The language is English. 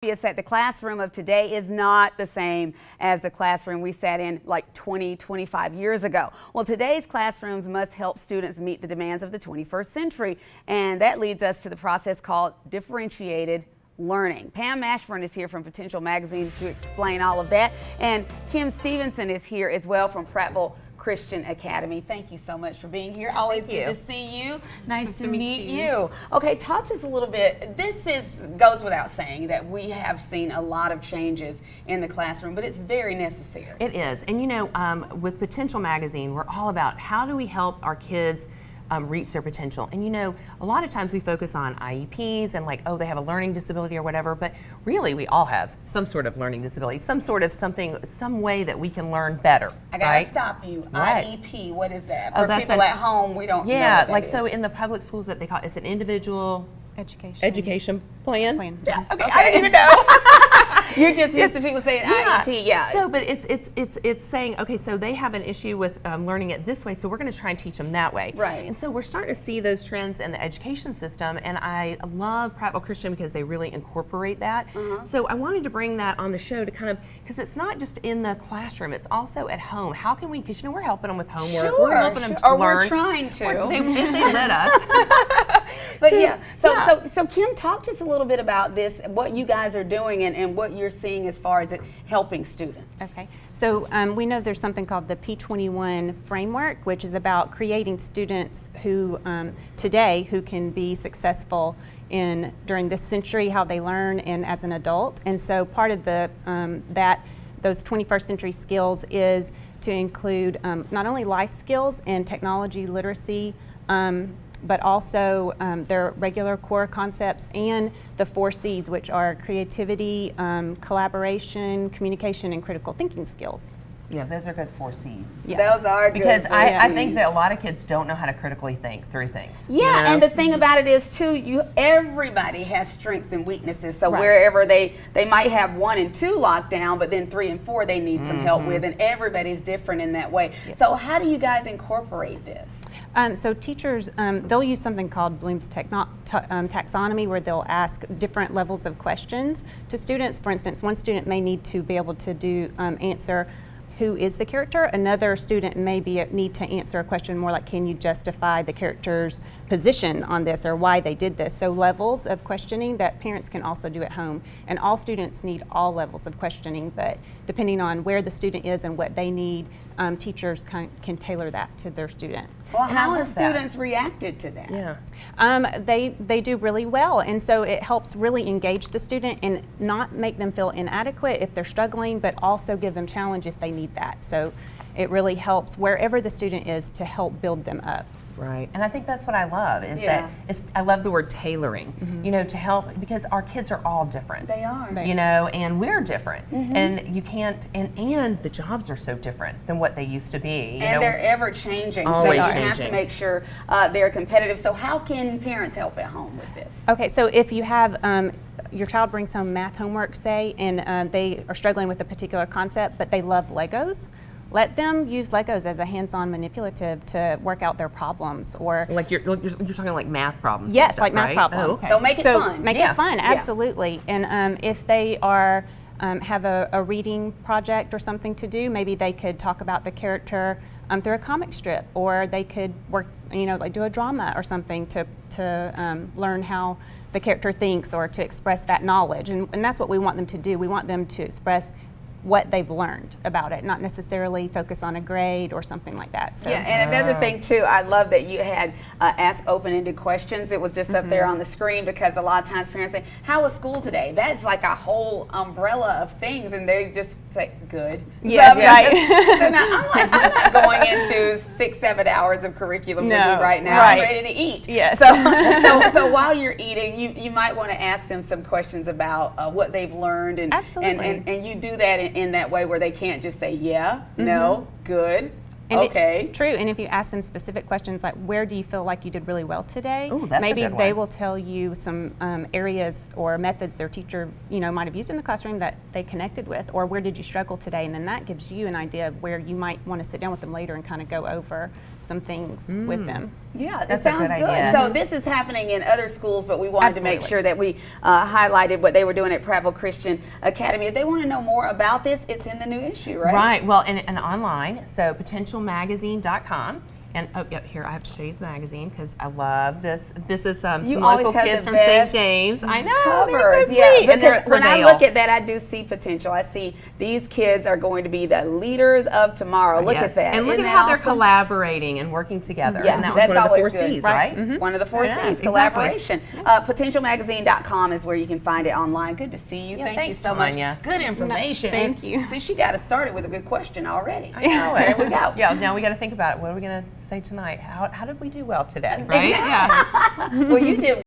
Is that the classroom of today is not the same as the classroom we sat in like 25 years ago. Well, today's classrooms must help students meet the demands of the 21st century, and that leads us to the process called differentiated learning. Pam Mashburn is here from Potential Magazine to explain all of that, and Kim Stevenson is here as well from Prattville Christian Academy. Thank you so much for being here. Always good to see you. Nice to meet you. Okay, talk to us a little bit. This goes without saying that we have seen a lot of changes in the classroom, but it's very necessary. It is. And you know, with Potential Magazine, we're all about how do we help our kids reach their potential. And you know, a lot of times we focus on IEPs and like, oh, they have a learning disability or whatever, but really we all have some sort of learning disability, some way that we can learn better. I gotta stop you. What? IEP, what is that? For people at home, we don't know what that is. So in the public schools that they call it's an individual education plan. Yeah. Okay. I didn't even know. You're just used to people saying IEP, yeah. So, but it's saying, okay, so they have an issue with learning it this way, so we're going to try and teach them that way. Right. And so we're starting to see those trends in the education system, and I love Prattville Christian because they really incorporate that. So I wanted to bring that on the show to kind of, because it's not just in the classroom, it's also at home. How can we, because you know we're helping them with homework, Sure, we're helping them to or learn. We're trying to. If they let us. But so Kim, talk to us a little bit about this, what you guys are doing and what you're seeing as far as it helping students. Okay, so we know there's something called the P21 framework, which is about creating students who today who can be successful during this century, how they learn and as an adult. And so part of the those 21st century skills is to include not only life skills and technology literacy, but also their regular core concepts and the 4 C's, which are creativity, collaboration, communication, and critical thinking skills. Yeah, those are good 4 C's. Yeah. Those are good. Because I think that a lot of kids don't know how to critically think through things. Yeah, you know? and the thing about it is too, everybody has strengths and weaknesses. So wherever they might have 1 and 2 locked down, but then 3 and 4 they need some help with, and everybody's different in that way. Yes. So how do you guys incorporate this? So teachers, they'll use something called Bloom's taxonomy, where they'll ask different levels of questions to students. For instance, one student may need to be able to answer who is the character. Another student may need to answer a question more like, can you justify the character's position on this or why they did this? So levels of questioning that parents can also do at home. And all students need all levels of questioning, but depending on where the student is and what they need, teachers can tailor that to their student. Well, how have students reacted to that? Yeah. They do really well, and so it helps really engage the student and not make them feel inadequate if they're struggling, but also give them challenge if they need that. So it really helps wherever the student is to help build them up. Right, and I think that's what I love is that I love the word tailoring, you know, to help, because our kids are all different. They are. You know, and we're different, and you can't, and the jobs are so different than what they used to be. You know? They're ever changing, Always so you changing. have to make sure they're competitive. So how can parents help at home with this? Okay, so if you have your child brings home math homework, say, and they are struggling with a particular concept, but they love Legos, let them use Legos as a hands-on manipulative to work out their problems, or like you're talking like math problems. Yes, and stuff, like math right? problems. Oh, okay. So make it fun. Make it fun, absolutely. And if they are have a reading project or something to do, maybe they could talk about the character through a comic strip, or they could work, you know, like do a drama or something to learn how the character thinks or to express that knowledge. And that's what we want them to do. We want them to express what they've learned about it, not necessarily focus on a grade or something like that. So. Yeah, and another thing too, I love that you had asked open-ended questions. It was just up there on the screen, because a lot of times parents say, how was school today? That's like a whole umbrella of things, and they just say, good. Yes, right. So now I'm not going into 6-7 hours of curriculum with you right now. I'm ready to eat. Yes. So while you're eating, you might want to ask them some questions about what they've learned, and you do that in that way where they can't just say no, good, And Okay. True, and if you ask them specific questions like, where do you feel like you did really well today? Ooh, that's a maybe good they one. will tell you some areas or methods their teacher, might have used in the classroom that they connected with, or where did you struggle today? And then that gives you an idea of where you might want to sit down with them later and kind of go over some things with them. Yeah, That's that a sounds good good. idea. So this is happening in other schools, but we wanted to make Absolutely. sure that we highlighted what they were doing at Prattville Christian Academy. If they want to know more about this, it's in the new issue, right? Right. Well, and online, so potentialmagazine.com. And here I have to show you the magazine because I love this. This is some You local always have kids the from St. best James. I know, Covers, they're so sweet. yeah. And they're at When I Prattville. look at that, I do see potential. I see these kids are going to be the leaders of tomorrow. Look Yes. at that. And look Isn't at that how they're awesome? collaborating and working together. Yeah, and that was that's one of the four always good. C's, Right. right? Mm-hmm. One of the four Yeah, C's, exactly. collaboration. Potentialmagazine.com is where you can find it online. Good to see you. Yeah, Thank you thanks, so much. Tanya. Good information. Thank you. See, she got us started with a good question already. I know it. There we go. Yeah, now we got to think about it. What are we going to say tonight? How did we do well today, right? Yeah. Well, you did